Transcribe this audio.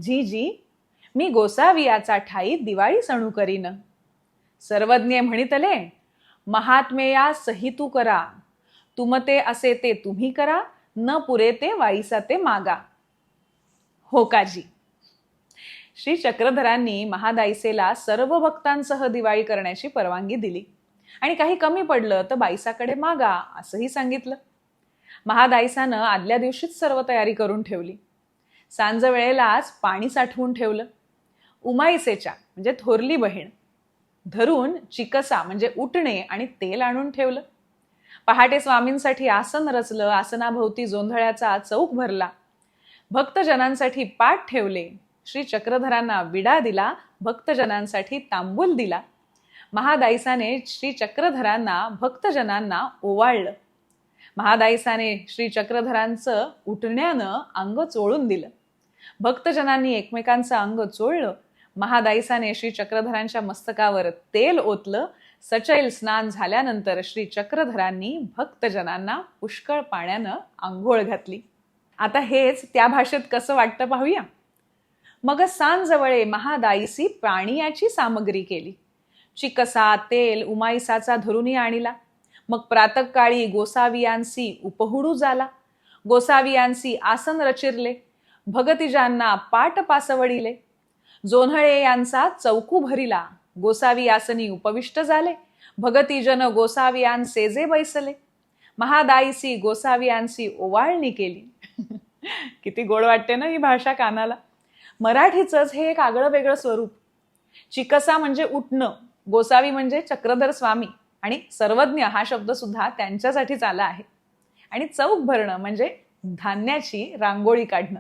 जी जी, मी गोसावियाचा ठाई दिवाळी सणू करीन. सर्वज्ञ म्हणितले, महात्मेया सहितू करा. तुमते असे ते तुम्ही करा, न पुरे ते वाईसा ते मागा. हो काजी. श्री चक्रधरांनी महादायसेला सर्व भक्तांसह दिवाळी करण्याची परवानगी दिली आणि काही कमी पडलं तर बाईसाकडे मागा असंही सांगितलं. महादायसानं आदल्या दिवशीच सर्व तयारी करून ठेवली. सांज वेळेलाच पाणी साठवून ठेवलं. उमाईसेच्या म्हणजे थोरली बहीण धरून चिकसा म्हणजे उठणे आणि तेल आणून ठेवलं. पहाटे स्वामींसाठी आसन रचलं. आसनाभोवती जोंधळ्याचा चौक भरला. भक्तजनांसाठी पाट ठेवले. श्री चक्रधरांना विडा दिला. भक्तजनांसाठी तांबूल दिला. महादायसाने श्री चक्रधरांना भक्तजनांना ओवाळलं. महादायसाने श्री चक्रधरांचं उठण्यानं अंग चोळून दिलं. भक्तजनांनी एकमेकांचं अंग चोळलं. महादायसाने श्री चक्रधरांच्या मस्तकावर तेल ओतलं. सचैल स्नान झाल्यानंतर श्री चक्रधरांनी भक्तजनांना पुष्कळ पाण्यानं आंघोळ घातली. आता हेच त्या भाषेत कसं वाटतं पाहूया. मग सांजवळे महादायसी पाणीयाची सामग्री केली. चिकसा तेल उमाईसाचा धरुनी आणिला. मग प्रातःकाळी गोसावियांसी उपहुडू झाला. गोसावियांसी आसन रचिरले. भगतिजांना पाट पासवडिले. जोन्हळे यांचा चौकू भरिला. गोसावी आसनी उपविष्ट झाले. भगतिजन गोसावियांसे जे बैसले. महादायसी गोसावियांसी ओवाळणी केली. किती गोड वाटते ना ही भाषा कानाला. मराठीचंच हे एक आगळं वेगळं स्वरूप. चिकसा म्हणजे उठणं, गोसावी म्हणजे चक्रधर स्वामी आणि सर्वज्ञ हा शब्द सुद्धा त्यांच्यासाठीच आला आहे. आणि चौक भरणं म्हणजे धान्याची रांगोळी काढणं.